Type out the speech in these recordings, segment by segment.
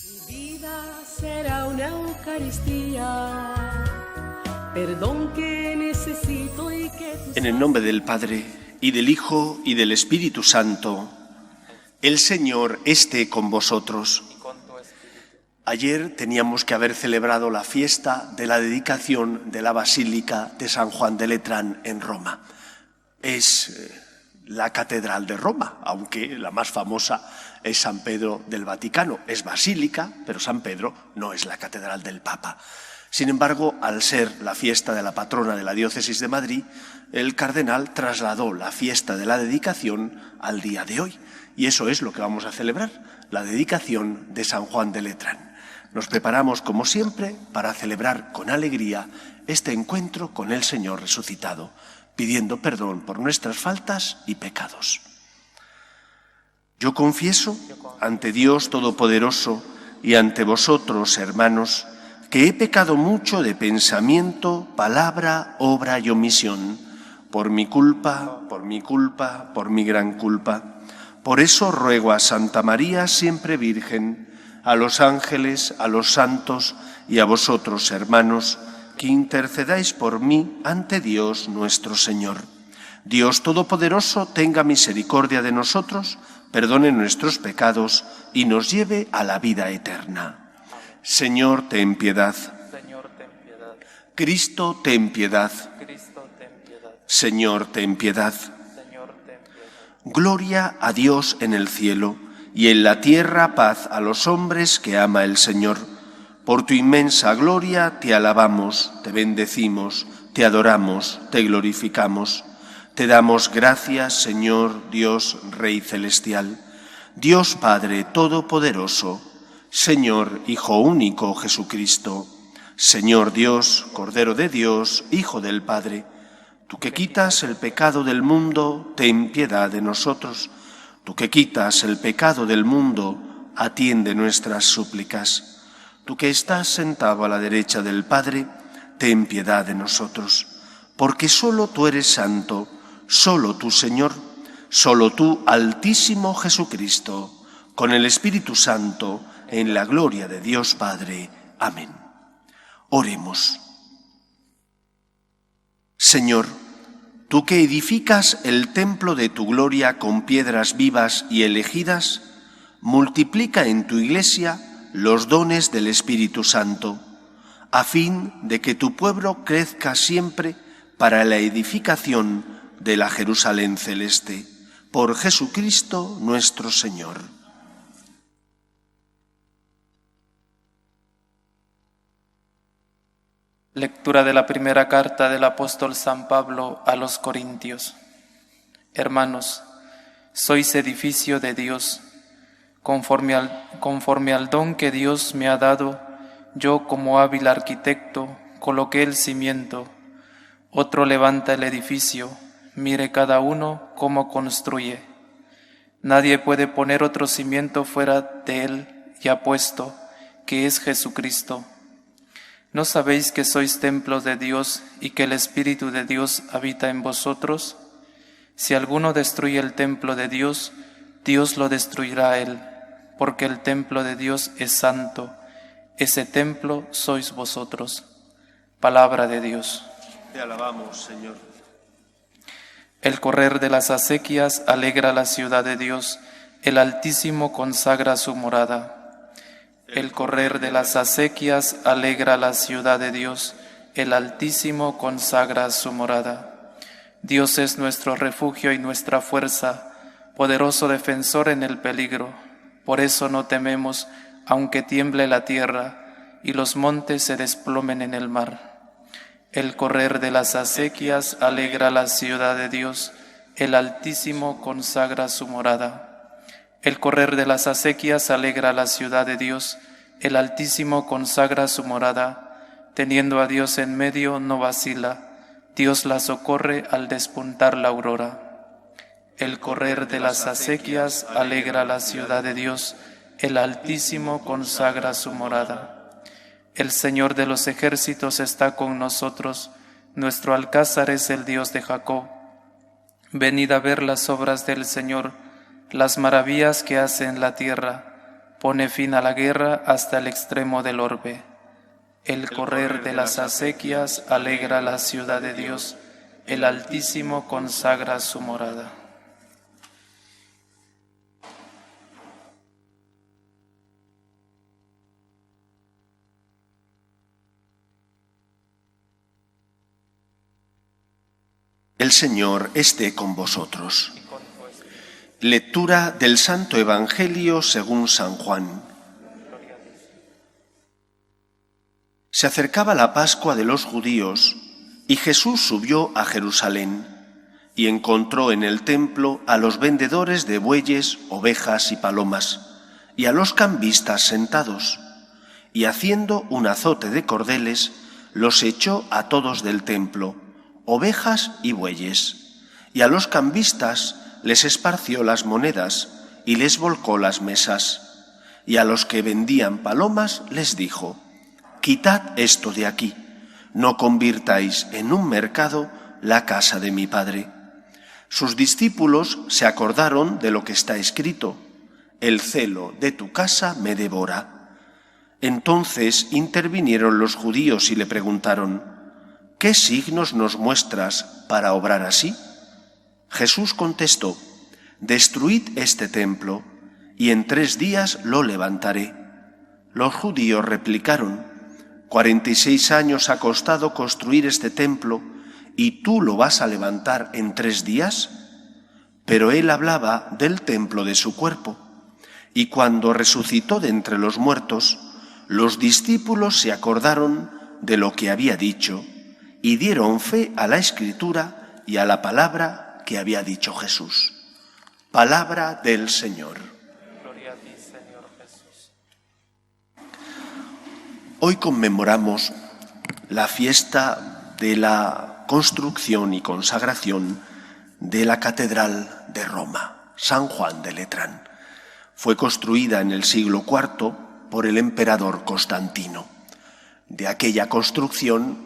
Mi vida será una Eucaristía, perdón que necesito y que tú... En el nombre del Padre, y del Hijo, y del Espíritu Santo, el Señor esté con vosotros. Ayer teníamos que haber celebrado la fiesta de la dedicación de la Basílica de San Juan de Letrán en Roma. Es la catedral de Roma, aunque la más famosa es San Pedro del Vaticano. Es basílica, pero San Pedro no es la catedral del Papa. Sin embargo, al ser la fiesta de la patrona de la diócesis de Madrid, el cardenal trasladó la fiesta de la dedicación al día de hoy. Y eso es lo que vamos a celebrar, la dedicación de San Juan de Letrán. Nos preparamos, como siempre, para celebrar con alegría este encuentro con el Señor resucitado, pidiendo perdón por nuestras faltas y pecados. Yo confieso ante Dios Todopoderoso y ante vosotros, hermanos, que he pecado mucho de pensamiento, palabra, obra y omisión, por mi culpa, por mi gran culpa. Por eso ruego a Santa María, siempre Virgen, a los ángeles, a los santos y a vosotros, hermanos, que intercedáis por mí ante Dios nuestro Señor. Dios Todopoderoso tenga misericordia de nosotros, perdone nuestros pecados y nos lleve a la vida eterna. Señor, ten piedad. Señor, ten piedad. Cristo, ten piedad. Cristo, ten piedad. Señor, ten piedad. Señor, ten piedad. Gloria a Dios en el cielo y en la tierra paz a los hombres que ama el Señor. Por tu inmensa gloria te alabamos, te bendecimos, te adoramos, te glorificamos. Te damos gracias, Señor, Dios, Rey celestial, Dios Padre Todopoderoso, Señor, Hijo único Jesucristo, Señor Dios, Cordero de Dios, Hijo del Padre, tú que quitas el pecado del mundo, ten piedad de nosotros. Tú que quitas el pecado del mundo, atiende nuestras súplicas. Tú que estás sentado a la derecha del Padre, ten piedad de nosotros. Porque solo tú eres santo, solo tú, Señor, solo tú, Altísimo Jesucristo, con el Espíritu Santo, en la gloria de Dios Padre. Amén. Oremos. Señor, tú que edificas el templo de tu gloria con piedras vivas y elegidas, multiplica en tu Iglesia los dones del Espíritu Santo, a fin de que tu pueblo crezca siempre para la edificación de la Jerusalén celeste. Por Jesucristo nuestro Señor. Lectura de la primera carta del apóstol San Pablo a los Corintios. Hermanos, sois edificio de Dios. Conforme al don que Dios me ha dado, yo como hábil arquitecto coloqué el cimiento, otro levanta el edificio, mire cada uno cómo construye. Nadie puede poner otro cimiento fuera de él ya puesto, que es Jesucristo. ¿No sabéis que sois templos de Dios y que el Espíritu de Dios habita en vosotros? Si alguno destruye el templo de Dios, Dios lo destruirá a él, porque el templo de Dios es santo. Ese templo sois vosotros. Palabra de Dios. Te alabamos, Señor. El correr de las acequias alegra la ciudad de Dios, el Altísimo consagra su morada. El correr de las acequias alegra la ciudad de Dios, el Altísimo consagra su morada. Dios es nuestro refugio y nuestra fuerza, poderoso defensor en el peligro. Por eso no tememos, aunque tiemble la tierra y los montes se desplomen en el mar. El correr de las acequias alegra la ciudad de Dios, el Altísimo consagra su morada. El correr de las acequias alegra la ciudad de Dios, el Altísimo consagra su morada. Teniendo a Dios en medio no vacila, Dios la socorre al despuntar la aurora. El correr de las acequias alegra la ciudad de Dios, el Altísimo consagra su morada. El Señor de los ejércitos está con nosotros, nuestro alcázar es el Dios de Jacob. Venid a ver las obras del Señor, las maravillas que hace en la tierra. pone fin a la guerra hasta el extremo del orbe. El correr de las acequias alegra la ciudad de Dios, el Altísimo consagra su morada. El Señor esté con vosotros. Lectura del Santo Evangelio según San Juan. Se acercaba la Pascua de los judíos y Jesús subió a Jerusalén y encontró en el templo a los vendedores de bueyes, ovejas y palomas y a los cambistas sentados, y haciendo un azote de cordeles los echó a todos del templo, ovejas y bueyes, y a los cambistas les esparció las monedas y les volcó las mesas, y a los que vendían palomas les dijo: «Quitad esto de aquí, no convirtáis en un mercado la casa de mi Padre». Sus discípulos se acordaron de lo que está escrito: «El celo de tu casa me devora». Entonces intervinieron los judíos y le preguntaron: «¿Qué signos nos muestras para obrar así?». Jesús contestó: «Destruid este templo, y en 3 días lo levantaré». Los judíos replicaron: 46 años ha costado construir este templo, ¿y tú lo vas a levantar en 3 días? Pero él hablaba del templo de su cuerpo. Y cuando resucitó de entre los muertos, los discípulos se acordaron de lo que había dicho y dieron fe a la Escritura y a la palabra que había dicho Jesús. Palabra del Señor. Gloria a ti, Señor Jesús. Hoy conmemoramos la fiesta de la construcción y consagración de la Catedral de Roma, San Juan de Letrán. Fue construida en el siglo IV por el emperador Constantino. De aquella construcción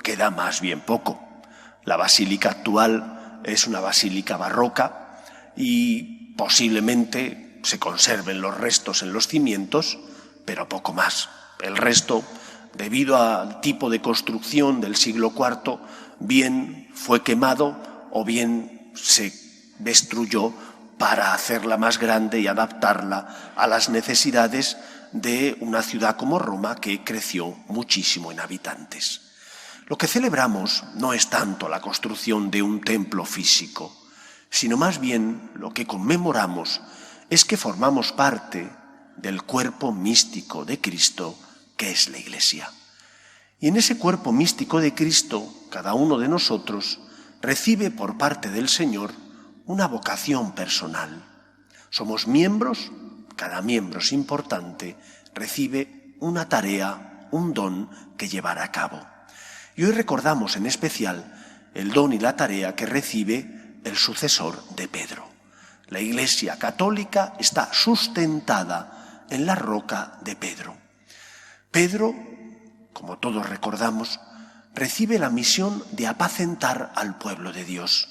queda más bien poco. La basílica actual es una basílica barroca y posiblemente se conserven los restos en los cimientos, pero poco más. El resto, debido al tipo de construcción del siglo IV, bien fue quemado o bien se destruyó para hacerla más grande y adaptarla a las necesidades de una ciudad como Roma, que creció muchísimo en habitantes. Lo que celebramos no es tanto la construcción de un templo físico, sino más bien lo que conmemoramos es que formamos parte del cuerpo místico de Cristo, que es la Iglesia. Y en ese cuerpo místico de Cristo, cada uno de nosotros recibe por parte del Señor una vocación personal. Somos miembros, cada miembro es importante, recibe una tarea, un don que llevar a cabo. Y hoy recordamos en especial el don y la tarea que recibe el sucesor de Pedro. La Iglesia católica está sustentada en la roca de Pedro. Pedro, como todos recordamos, recibe la misión de apacentar al pueblo de Dios.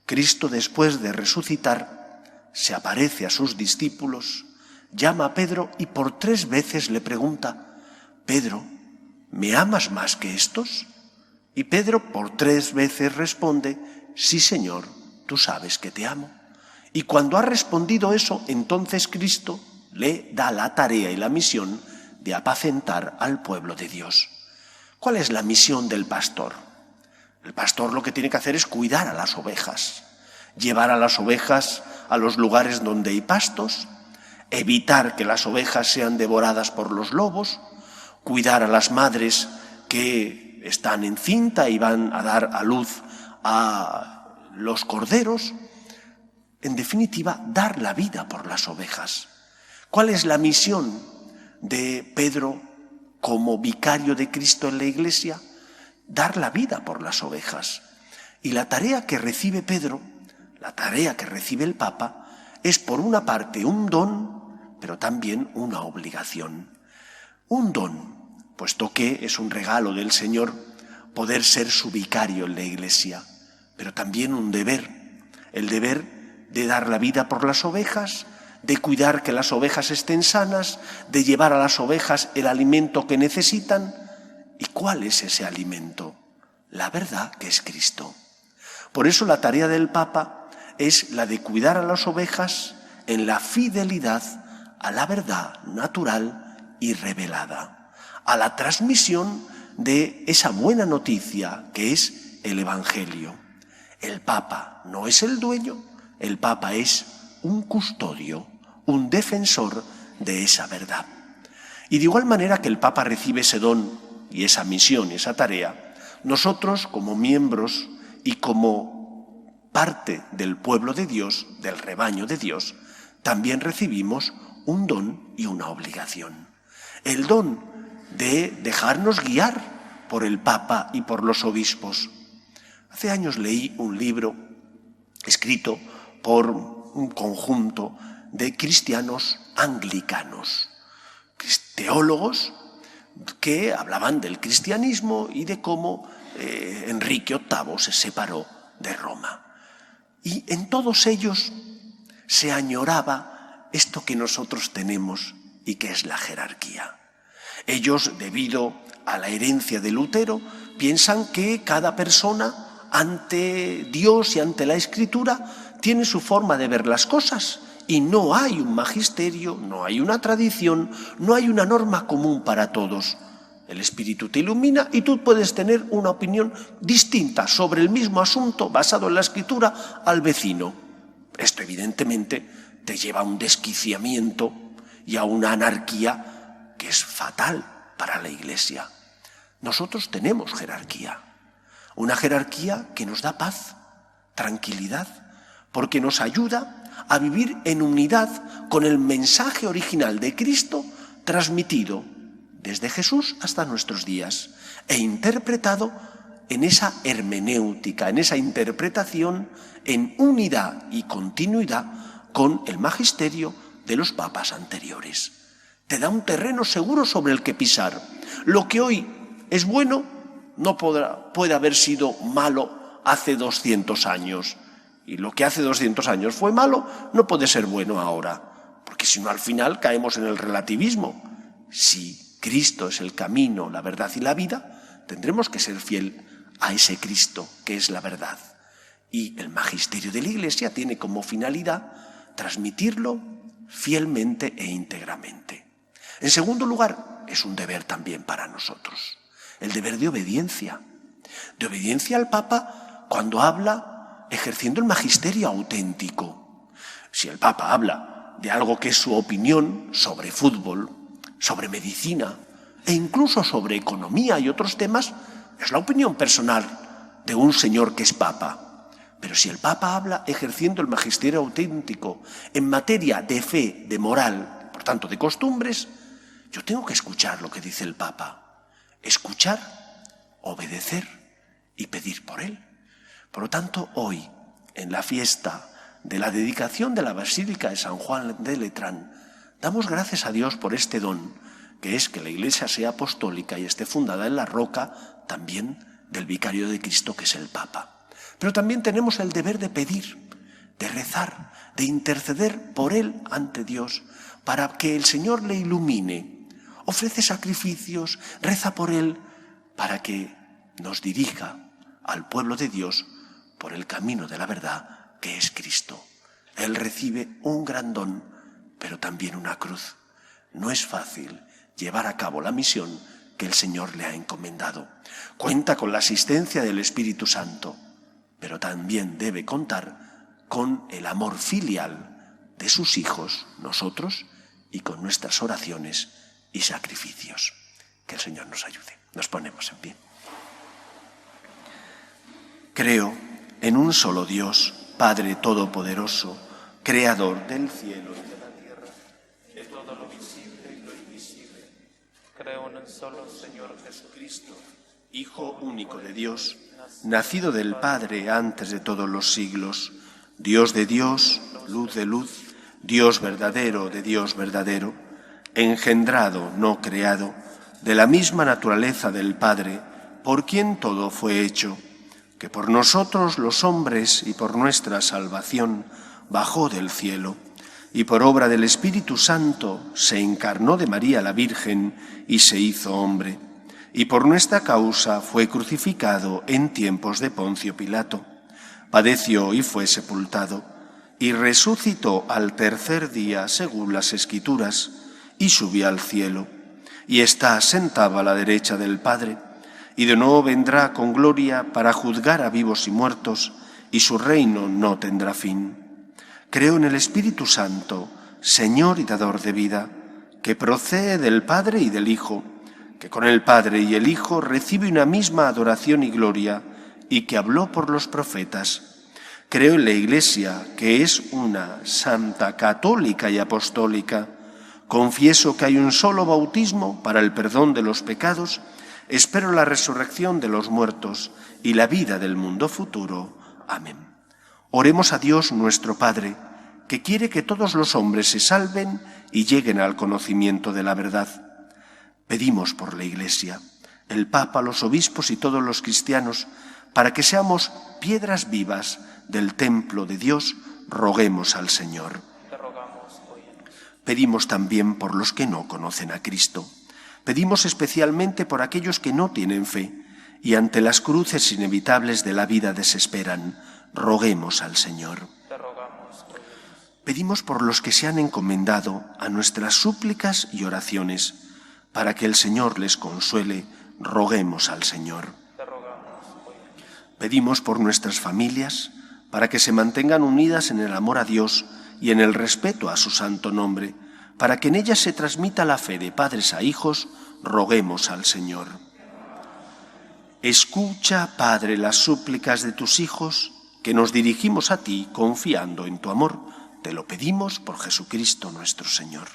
Cristo, después de resucitar, se aparece a sus discípulos, llama a Pedro y por 3 veces le pregunta: «Pedro, ¿me amas más que estos?». Y Pedro por 3 veces responde: «Sí, Señor, tú sabes que te amo». Y cuando ha respondido eso, entonces Cristo le da la tarea y la misión de apacentar al pueblo de Dios. ¿Cuál es la misión del pastor? El pastor lo que tiene que hacer es cuidar a las ovejas, llevar a las ovejas a los lugares donde hay pastos, evitar que las ovejas sean devoradas por los lobos, cuidar a las madres que están encinta y van a dar a luz a los corderos. En definitiva, dar la vida por las ovejas. ¿Cuál es la misión de Pedro como vicario de Cristo en la Iglesia? Dar la vida por las ovejas. Y la tarea que recibe Pedro, la tarea que recibe el Papa, es por una parte un don, pero también una obligación. Un don, puesto que es un regalo del Señor poder ser su vicario en la Iglesia, pero también un deber, el deber de dar la vida por las ovejas, de cuidar que las ovejas estén sanas, de llevar a las ovejas el alimento que necesitan. ¿Y cuál es ese alimento? La verdad, que es Cristo. Por eso la tarea del Papa es la de cuidar a las ovejas en la fidelidad a la verdad natural y revelada, a la transmisión de esa buena noticia que es el Evangelio. El Papa no es el dueño, el Papa es un custodio, un defensor de esa verdad. Y de igual manera que el Papa recibe ese don y esa misión y esa tarea, nosotros como miembros y como parte del pueblo de Dios, del rebaño de Dios, también recibimos un don y una obligación. El don de dejarnos guiar por el Papa y por los obispos. Hace años leí un libro escrito por un conjunto de cristianos anglicanos, teólogos que hablaban del cristianismo y de cómo Enrique VIII se separó de Roma. Y en todos ellos se añoraba esto que nosotros tenemos y que es la jerarquía. Ellos, debido a la herencia de Lutero, piensan que cada persona ante Dios y ante la Escritura tiene su forma de ver las cosas y no hay un magisterio, no hay una tradición, no hay una norma común para todos. El Espíritu te ilumina y tú puedes tener una opinión distinta sobre el mismo asunto basado en la Escritura al vecino. Esto evidentemente te lleva a un desquiciamiento y a una anarquía que es fatal para la Iglesia. Nosotros tenemos jerarquía, una jerarquía que nos da paz, tranquilidad, porque nos ayuda a vivir en unidad con el mensaje original de Cristo transmitido desde Jesús hasta nuestros días e interpretado en esa hermenéutica, en esa interpretación en unidad y continuidad con el magisterio de los papas anteriores. Te da un terreno seguro sobre el que pisar. Lo que hoy es bueno no puede haber sido malo hace 200 años. Y lo que hace 200 años fue malo no puede ser bueno ahora. Porque si no, al final caemos en el relativismo. Si Cristo es el camino, la verdad y la vida, tendremos que ser fiel a ese Cristo que es la verdad. Y el magisterio de la Iglesia tiene como finalidad transmitirlo fielmente e íntegramente. En segundo lugar, es un deber también para nosotros. El deber de obediencia al Papa cuando habla ejerciendo el magisterio auténtico. Si el Papa habla de algo que es su opinión sobre fútbol, sobre medicina e incluso sobre economía y otros temas, es la opinión personal de un señor que es Papa. Pero si el Papa habla ejerciendo el magisterio auténtico en materia de fe, de moral, por tanto de costumbres, yo tengo que escuchar lo que dice el Papa. Escuchar, obedecer y pedir por él. Por lo tanto, hoy, en la fiesta de la dedicación de la Basílica de San Juan de Letrán, damos gracias a Dios por este don, que es que la Iglesia sea apostólica y esté fundada en la roca también del Vicario de Cristo, que es el Papa. Pero también tenemos el deber de pedir, de rezar, de interceder por él ante Dios, para que el Señor le ilumine. Ofrece sacrificios, reza por él, para que nos dirija al pueblo de Dios por el camino de la verdad, que es Cristo. Él recibe un gran don, pero también una cruz. No es fácil llevar a cabo la misión que el Señor le ha encomendado. Cuenta con la asistencia del Espíritu Santo, pero también debe contar con el amor filial de sus hijos, nosotros, y con nuestras oraciones y sacrificios. Que el Señor nos ayude. Nos ponemos en pie. Creo en un solo Dios, Padre Todopoderoso, Creador del cielo y de la tierra, de todo lo visible y lo invisible. Creo en el solo Señor Jesucristo, Hijo único de Dios, nacido del Padre antes de todos los siglos, Dios de Dios, luz de luz, Dios verdadero de Dios verdadero, engendrado, no creado, de la misma naturaleza del Padre, por quien todo fue hecho, que por nosotros los hombres y por nuestra salvación bajó del cielo, y por obra del Espíritu Santo se encarnó de María la Virgen y se hizo hombre, y por nuestra causa fue crucificado en tiempos de Poncio Pilato. Padeció y fue sepultado, y resucitó al tercer día según las Escrituras, y subió al cielo, y está sentado a la derecha del Padre, y de nuevo vendrá con gloria para juzgar a vivos y muertos, y su reino no tendrá fin. Creo en el Espíritu Santo, Señor y dador de vida, que procede del Padre y del Hijo, que con el Padre y el Hijo recibe una misma adoración y gloria, y que habló por los profetas. Creo en la Iglesia, que es una, santa, católica y apostólica. Confieso que hay un solo bautismo para el perdón de los pecados. Espero la resurrección de los muertos y la vida del mundo futuro. Amén. Oremos a Dios nuestro Padre, que quiere que todos los hombres se salven y lleguen al conocimiento de la verdad. Pedimos por la Iglesia, el Papa, los obispos y todos los cristianos, para que seamos piedras vivas del templo de Dios. Roguemos al Señor. Pedimos también por los que no conocen a Cristo. Pedimos especialmente por aquellos que no tienen fe y ante las cruces inevitables de la vida desesperan. Roguemos al Señor. Pedimos por los que se han encomendado a nuestras súplicas y oraciones, para que el Señor les consuele. Roguemos al Señor. Pedimos por nuestras familias, para que se mantengan unidas en el amor a Dios y en el respeto a su santo nombre, para que en ellas se transmita la fe de padres a hijos. Roguemos al Señor. Escucha, Padre, las súplicas de tus hijos, que nos dirigimos a ti confiando en tu amor. Te lo pedimos por Jesucristo nuestro Señor.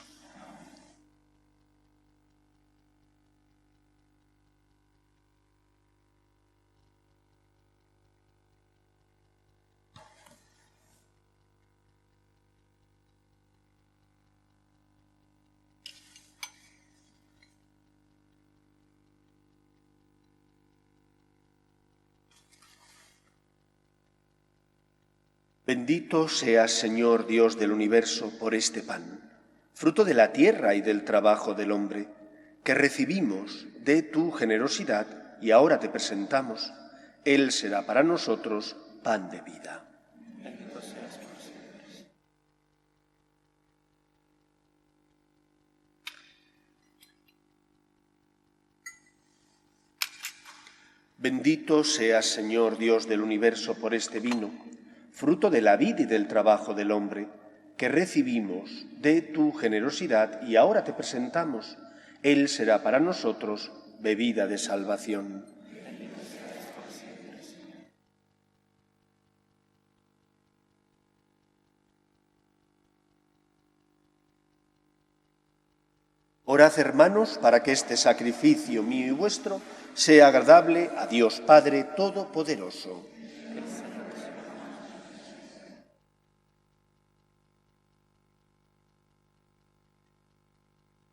Bendito seas, Señor Dios del universo, por este pan, fruto de la tierra y del trabajo del hombre, que recibimos de tu generosidad y ahora te presentamos. Él será para nosotros pan de vida. Bendito seas, Señor Dios del universo, por este vino, fruto de la vid y del trabajo del hombre, que recibimos de tu generosidad y ahora te presentamos. Él será para nosotros bebida de salvación. Orad, hermanos, para que este sacrificio mío y vuestro sea agradable a Dios Padre Todopoderoso.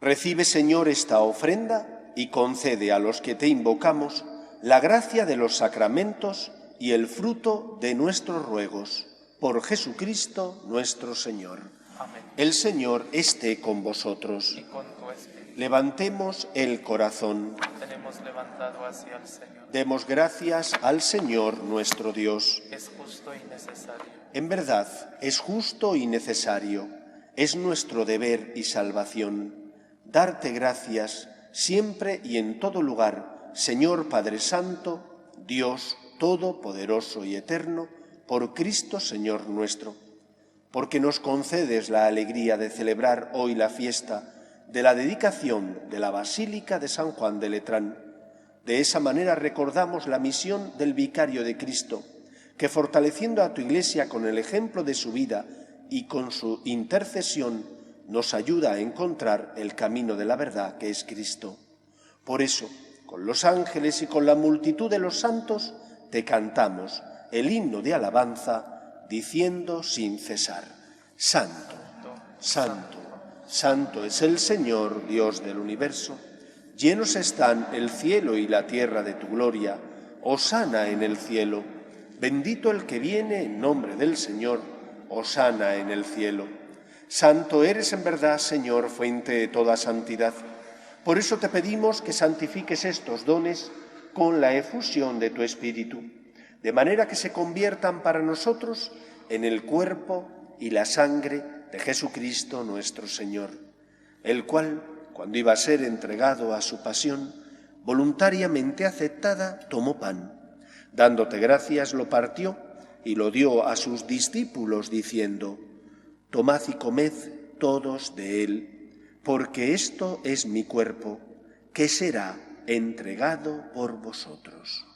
Recibe, Señor, esta ofrenda y concede a los que te invocamos la gracia de los sacramentos y el fruto de nuestros ruegos. Por Jesucristo nuestro Señor. Amén. El Señor esté con vosotros. Y con tu espíritu. Levantemos el corazón. Tenemos levantado hacia el Señor. Demos gracias al Señor nuestro Dios. Es justo y necesario. En verdad, es justo y necesario. Es nuestro deber y salvación. Darte gracias siempre y en todo lugar, Señor Padre Santo, Dios Todopoderoso y Eterno, por Cristo Señor nuestro, porque nos concedes la alegría de celebrar hoy la fiesta de la dedicación de la Basílica de San Juan de Letrán. De esa manera recordamos la misión del Vicario de Cristo, que fortaleciendo a tu Iglesia con el ejemplo de su vida y con su intercesión, nos ayuda a encontrar el camino de la verdad que es Cristo. Por eso, con los ángeles y con la multitud de los santos, te cantamos el himno de alabanza, diciendo sin cesar: Santo, Santo, Santo es el Señor, Dios del universo. Llenos están el cielo y la tierra de tu gloria. Hosana en el cielo. Bendito el que viene en nombre del Señor. Hosana en el cielo. Santo eres en verdad, Señor, fuente de toda santidad. Por eso te pedimos que santifiques estos dones con la efusión de tu Espíritu, de manera que se conviertan para nosotros en el cuerpo y la sangre de Jesucristo nuestro Señor, el cual, cuando iba a ser entregado a su pasión, voluntariamente aceptada, tomó pan. Dándote gracias, lo partió y lo dio a sus discípulos, diciendo: Tomad y comed todos de él, porque esto es mi cuerpo, que será entregado por vosotros.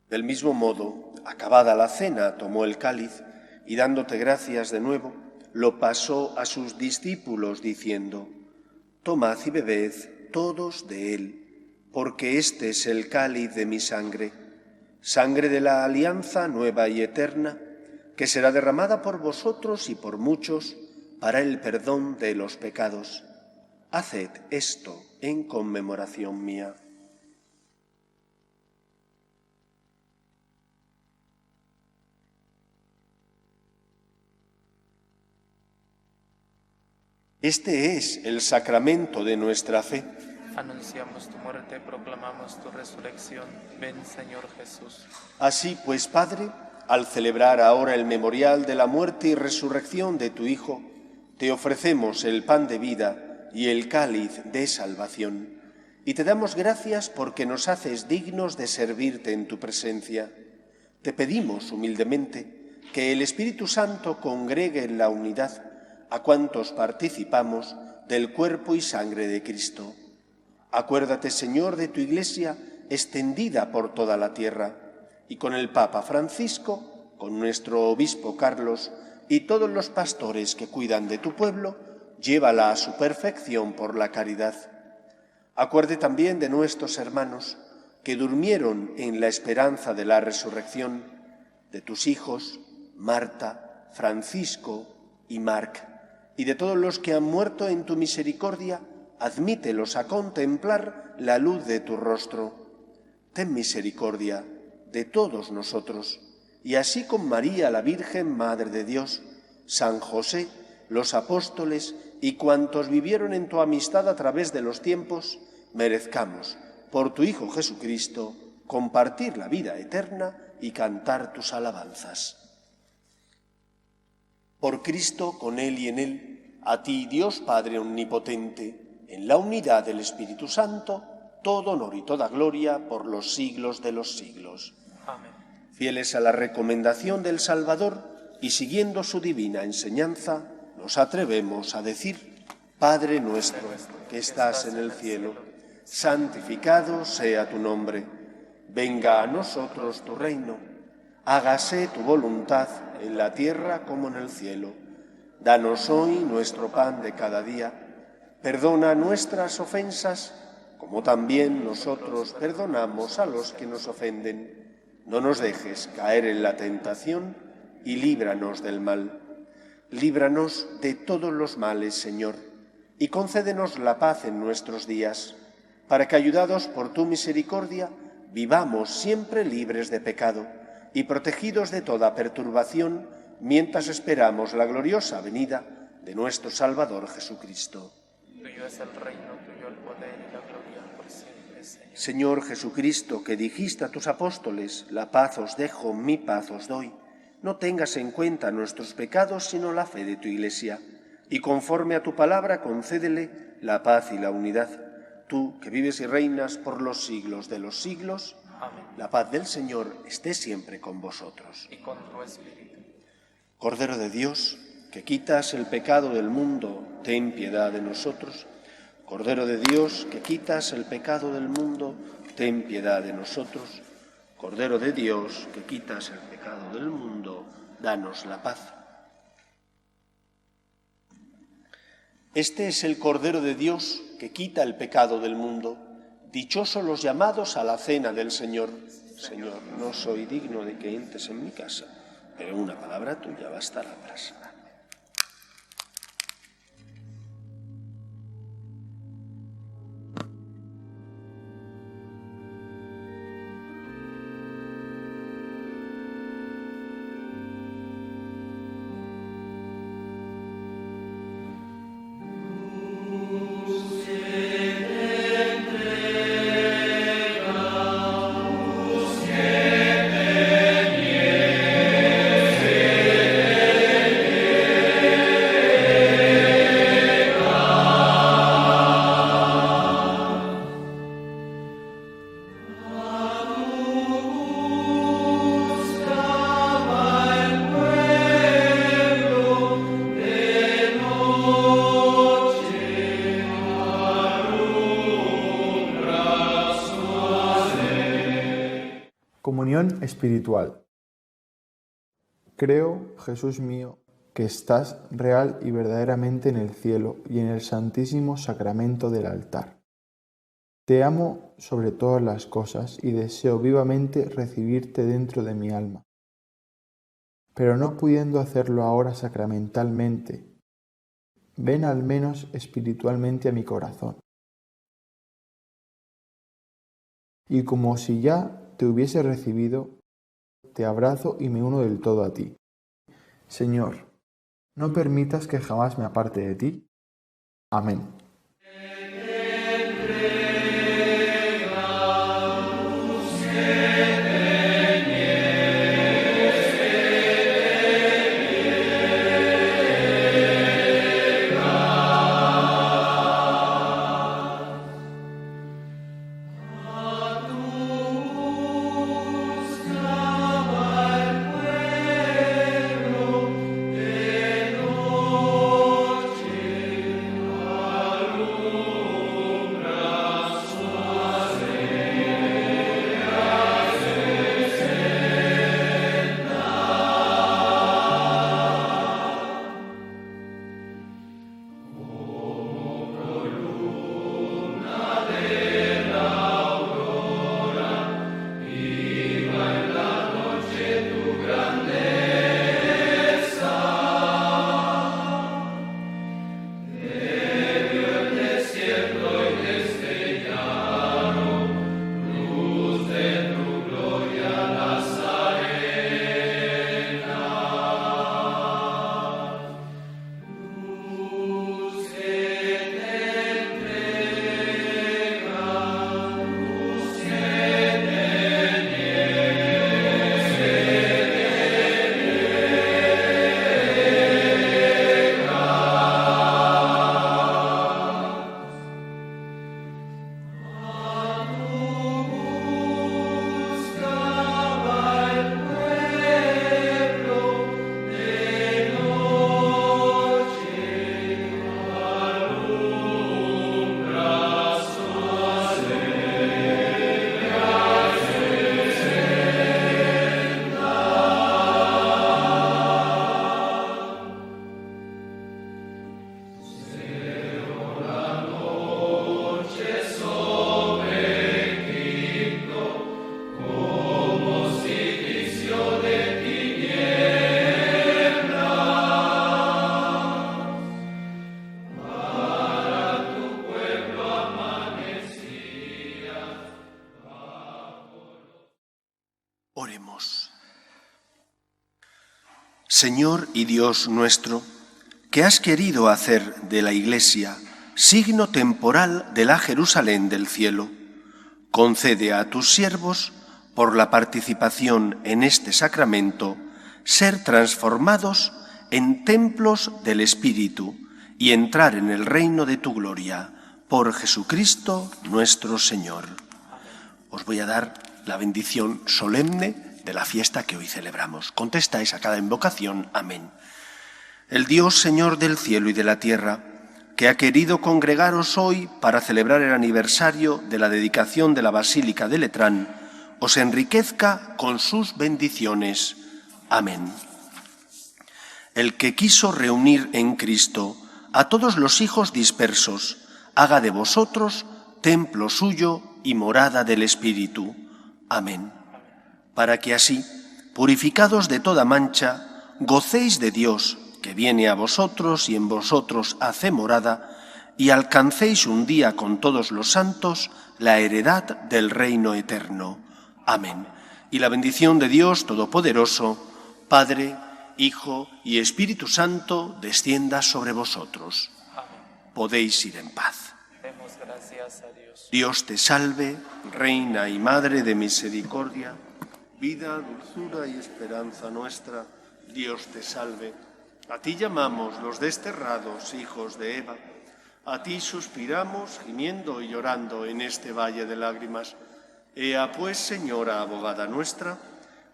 Del mismo modo, acabada la cena, tomó el cáliz y, dándote gracias de nuevo, lo pasó a sus discípulos, diciendo: Tomad y bebed todos de él, porque este es el cáliz de mi sangre, sangre de la alianza nueva y eterna, que será derramada por vosotros y por muchos para el perdón de los pecados. Haced esto en conmemoración mía. Este es el sacramento de nuestra fe. Anunciamos tu muerte, proclamamos tu resurrección. Ven, Señor Jesús. Así pues, Padre, al celebrar ahora el memorial de la muerte y resurrección de tu Hijo, te ofrecemos el pan de vida y el cáliz de salvación, y te damos gracias porque nos haces dignos de servirte en tu presencia. Te pedimos humildemente que el Espíritu Santo congregue en la unidad a cuantos participamos del cuerpo y sangre de Cristo. Acuérdate, Señor, de tu Iglesia extendida por toda la tierra, y con el Papa Francisco, con nuestro obispo Carlos y todos los pastores que cuidan de tu pueblo, llévala a su perfección por la caridad. Acuerde también de nuestros hermanos que durmieron en la esperanza de la resurrección, de tus hijos, Marta, Francisco y Marc, y de todos los que han muerto en tu misericordia, admítelos a contemplar la luz de tu rostro. Ten misericordia de todos nosotros, y así con María, la Virgen Madre de Dios, San José, los apóstoles y cuantos vivieron en tu amistad a través de los tiempos, merezcamos, por tu Hijo Jesucristo, compartir la vida eterna y cantar tus alabanzas. Por Cristo, con Él y en Él, a ti, Dios Padre Omnipotente, en la unidad del Espíritu Santo, todo honor y toda gloria por los siglos de los siglos. Amén. Fieles a la recomendación del Salvador y siguiendo su divina enseñanza, nos atrevemos a decir: Padre nuestro, que estás en el cielo, santificado sea tu nombre. Venga a nosotros tu reino. Hágase tu voluntad en la tierra como en el cielo. Danos hoy nuestro pan de cada día. Perdona nuestras ofensas, como también nosotros perdonamos a los que nos ofenden. No nos dejes caer en la tentación y líbranos del mal. Líbranos de todos los males, Señor, y concédenos la paz en nuestros días, para que, ayudados por tu misericordia, vivamos siempre libres de pecado y protegidos de toda perturbación, mientras esperamos la gloriosa venida de nuestro Salvador Jesucristo. Tuyo es el reino, tuyo el poder y la gloria por siempre, Señor. Señor Jesucristo, que dijiste a tus apóstoles: la paz os dejo, mi paz os doy, no tengas en cuenta nuestros pecados, sino la fe de tu Iglesia, y conforme a tu palabra concédele la paz y la unidad. Tú, que vives y reinas por los siglos de los siglos, Amén. la paz del Señor esté siempre con vosotros. Y con tu espíritu. Cordero de Dios, que quitas el pecado del mundo, ten piedad de nosotros. Cordero de Dios, que quitas el pecado del mundo, ten piedad de nosotros. Cordero de Dios, que quitas el pecado del mundo, danos la paz. Este es el Cordero de Dios que quita el pecado del mundo. Dichosos los llamados a la cena del Señor. Señor, no soy digno de que entres en mi casa, pero una palabra tuya bastará para sanar. Comunión espiritual. Creo, Jesús mío, que estás real y verdaderamente en el cielo y en el santísimo sacramento del altar. Te amo sobre todas las cosas y deseo vivamente recibirte dentro de mi alma. Pero no pudiendo hacerlo ahora sacramentalmente, ven al menos espiritualmente a mi corazón. Y como si ya te hubiese recibido, te abrazo y me uno del todo a ti. Señor, no permitas que jamás me aparte de ti. Amén. Oremos. Señor y Dios nuestro, que has querido hacer de la Iglesia signo temporal de la Jerusalén del cielo, concede a tus siervos, por la participación en este sacramento, ser transformados en templos del Espíritu y entrar en el reino de tu gloria, por Jesucristo nuestro Señor. Os voy a dar la bendición solemne de la fiesta que hoy celebramos. Contestáis a cada invocación. Amén. El Dios, Señor del cielo y de la tierra, que ha querido congregaros hoy para celebrar el aniversario de la dedicación de la Basílica de Letrán, os enriquezca con sus bendiciones. Amén. El que quiso reunir en Cristo a todos los hijos dispersos, haga de vosotros templo suyo y morada del Espíritu. Amén. Para que así, purificados de toda mancha, gocéis de Dios, que viene a vosotros y en vosotros hace morada, y alcancéis un día con todos los santos la heredad del reino eterno. Amén. Y la bendición de Dios Todopoderoso, Padre, Hijo y Espíritu Santo, descienda sobre vosotros. Amén. Podéis ir en paz. Demos gracias a Dios. Dios te salve, Reina y Madre de misericordia, vida, dulzura y esperanza nuestra. Dios te salve. A ti llamamos los desterrados hijos de Eva. A ti suspiramos, gimiendo y llorando en este valle de lágrimas. Ea pues, Señora abogada nuestra,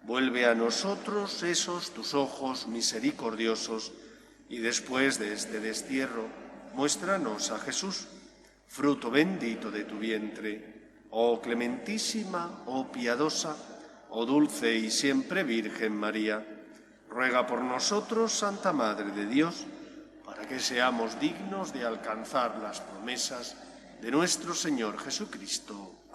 vuelve a nosotros esos tus ojos misericordiosos, y después de este destierro, muéstranos a Jesús, fruto bendito de tu vientre. Oh clementísima, oh piadosa, Oh dulce y siempre Virgen María, ruega por nosotros, Santa Madre de Dios, para que seamos dignos de alcanzar las promesas de nuestro Señor Jesucristo.